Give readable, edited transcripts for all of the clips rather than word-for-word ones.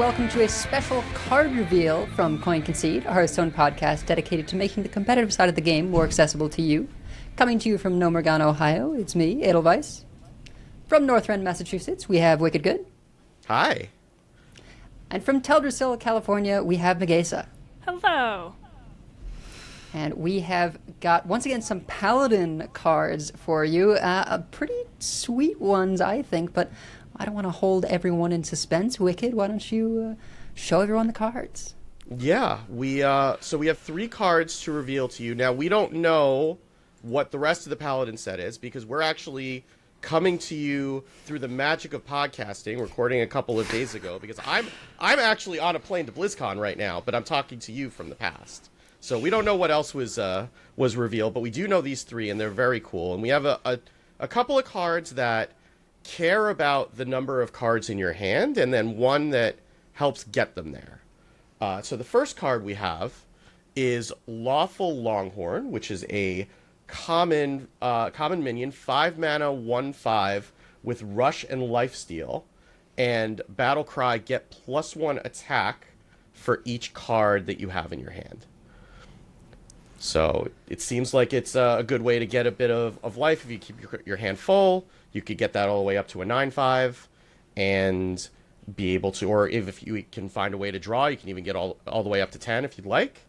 welcome to a special card reveal from Coin Concede, a Hearthstone podcast dedicated to making the competitive side of the game more accessible to you. Coming to you from Nomergon, Ohio, it's me, Edelweiss. From Northrend, Massachusetts, we have Wicked Good. Hi. And from Teldrassil, California, we have Megasa. Hello. And we have got, once again, some Paladin cards for you. Pretty sweet ones, I think, but I don't want to hold everyone in suspense. Wicked, why don't you show everyone the cards? Yeah, we have 3 cards to reveal to you. Now, we don't know what the rest of the Paladin set is because we're actually coming to you through the magic of podcasting, recording a couple of days ago, because I'm actually on a plane to BlizzCon right now, but I'm talking to you from the past. So we don't know what else was revealed, but we do know these 3, and they're very cool. And we have a couple of cards that care about the number of cards in your hand, and then one that helps get them there. So the first card we have is Lawful Longhorn, which is a common minion, 5 mana, 1/5 with Rush and Lifesteal, and Battle Cry, get +1 attack for each card that you have in your hand. So it seems like it's a good way to get a bit of life. If you keep your hand full, you could get that all the way up to a 9/5 and be able to, or if you can find a way to draw, you can even get all the way up to 10 if you'd like.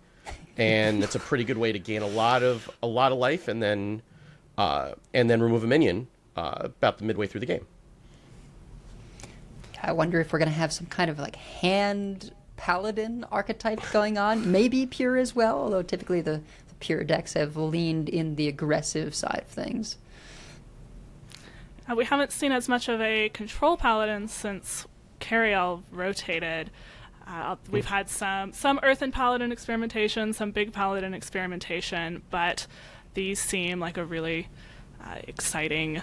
And it's a pretty good way to gain a lot of life and then remove a minion about the midway through the game. I wonder if we're going to have some kind of like hand Paladin archetype going on. Maybe pure as well, although typically the pure decks have leaned in the aggressive side of things. We haven't seen as much of a control Paladin since Cariel rotated. We've had some Earthen Paladin experimentation, some big Paladin experimentation, but these seem like a really exciting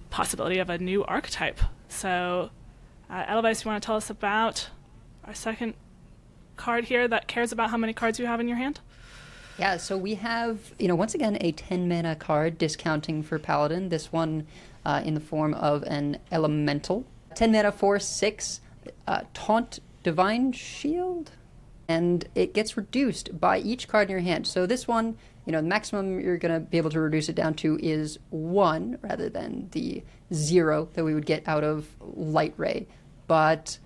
possibility of a new archetype. So, Edelweiss, you want to tell us about our second card here that cares about how many cards you have in your hand? Yeah, so we have, once again, a 10 mana card discounting for Paladin. This one in the form of an Elemental. 10 mana, 4/6, Taunt Divine Shield, and it gets reduced by each card in your hand. So this one, the maximum you're going to be able to reduce it down to is 1 rather than the 0 that we would get out of Light Ray. But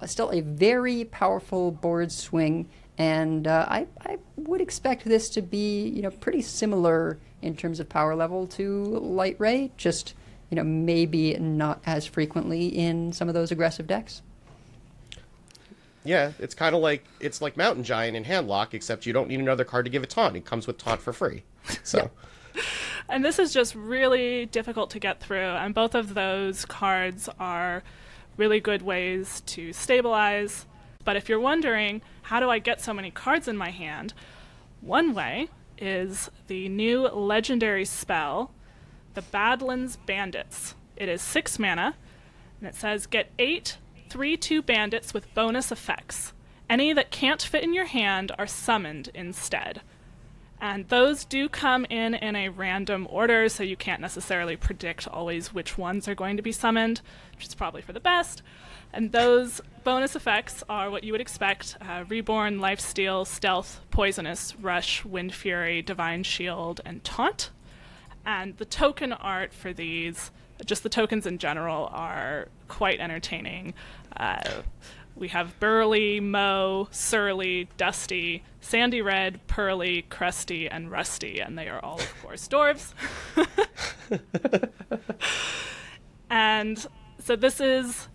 still a very powerful board swing, and I would expect this to be, pretty similar in terms of power level to Light Ray, just, maybe not as frequently in some of those aggressive decks. Yeah, it's kind of like Mountain Giant in Handlock, except you don't need another card to give it Taunt. It comes with Taunt for free. So, yeah. And this is just really difficult to get through, and both of those cards are really good ways to stabilize. But if you're wondering, how do I get so many cards in my hand? One way is the new legendary spell, the Badlands Bandits. It is 6 mana, and it says get 8 3/2 bandits with bonus effects. Any that can't fit in your hand are summoned instead. And those do come in a random order, so you can't necessarily predict always which ones are going to be summoned, which is probably for the best. And those bonus effects are what you would expect: Reborn, Lifesteal, Stealth, Poisonous, Rush, Wind Fury, Divine Shield, and Taunt. And the token art for these, just the tokens in general, are quite entertaining. We have Burly, Moe, Surly, Dusty, Sandy Red, Pearly, Crusty, and Rusty, and they are all, of course, dwarves. And so this is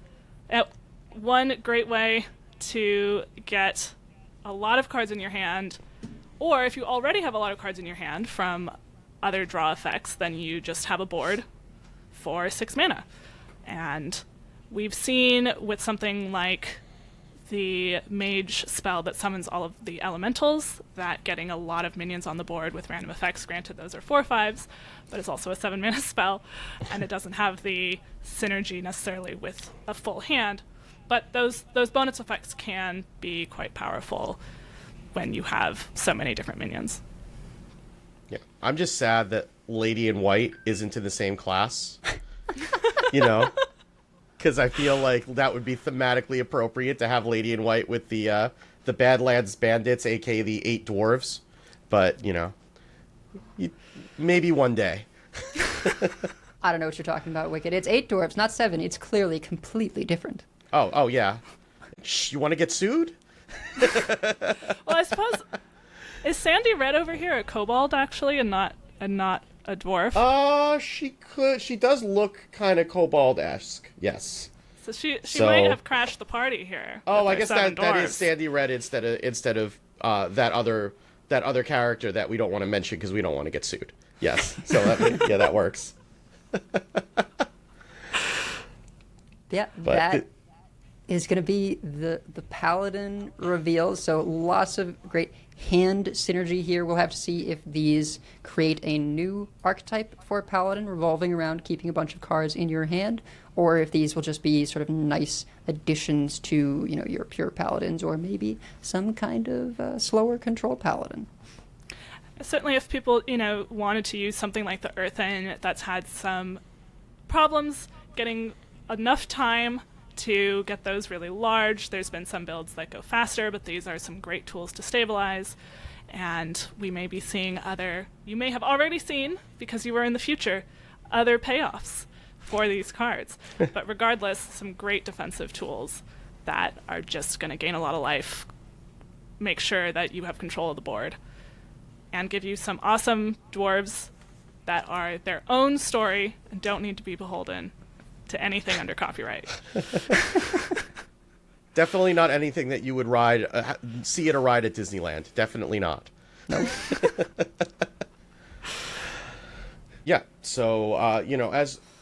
one great way to get a lot of cards in your hand, or if you already have a lot of cards in your hand from other draw effects, then you just have a board for 6 mana. And we've seen with something like the mage spell that summons all of the elementals, that getting a lot of minions on the board with random effects, granted those are 4/5s, but it's also a 7 mana spell, and it doesn't have the synergy necessarily with a full hand. But those bonus effects can be quite powerful when you have so many different minions. Yeah, I'm just sad that Lady in White isn't in the same class. because I feel like that would be thematically appropriate to have Lady in White with the Badlands Bandits, aka the 8 Dwarves. But, maybe one day. I don't know what you're talking about, Wicked. It's 8 dwarves, not 7. It's clearly completely different. Oh yeah. Shh, you want to get sued? Well, I suppose is Sandy Red over here a kobold actually, and not a dwarf? She does look kind of kobold-esque. Yes. So she might have crashed the party here. Oh, with I her guess 7 that dwarves. is Sandy Red instead of that other character that we don't want to mention because we don't want to get sued. Yes. So that works. Yeah, But that is going to be the Paladin reveals. So lots of great hand synergy here. We'll have to see if these create a new archetype for Paladin revolving around keeping a bunch of cards in your hand, or if these will just be sort of nice additions to your pure Paladins, or maybe some kind of slower control Paladin. Certainly, if people wanted to use something like the Earthen that's had some problems getting enough time to get those really large. There's been some builds that go faster, but these are some great tools to stabilize. And we may be seeing you may have already seen, because you were in the future, other payoffs for these cards. But regardless, some great defensive tools that are just going to gain a lot of life, make sure that you have control of the board, and give you some awesome dwarves that are their own story and don't need to be beholden to anything under copyright. Definitely not anything that you would see at a ride at Disneyland. Definitely not. Nope. Yeah. So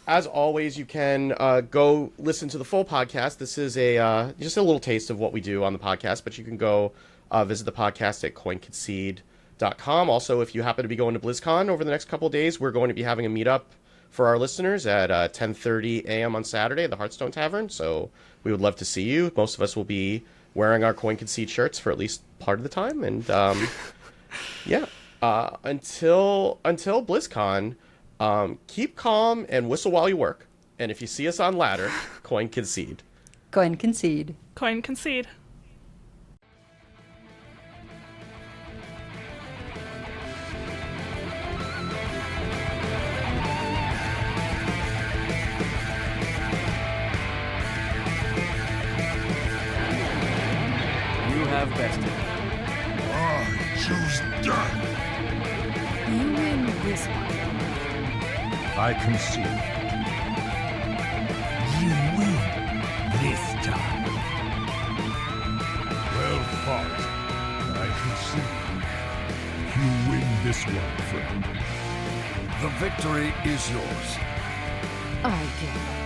as always, you can go listen to the full podcast. This is just a little taste of what we do on the podcast, but you can go visit the podcast at coinconcede.com. Also, if you happen to be going to BlizzCon over the next couple of days, we're going to be having a meetup for our listeners at 10:30 a.m. on Saturday at the Hearthstone Tavern. So we would love to see you. Most of us will be wearing our Coin Concede shirts for at least part of the time. And yeah, until BlizzCon, keep calm and whistle while you work. And if you see us on ladder, Coin Concede. Coin Concede. Coin Concede. Have bested. I choose death. You win this one. I concede. You win this time. Well fought. I concede. You win this one, friend. The victory is yours. I give up.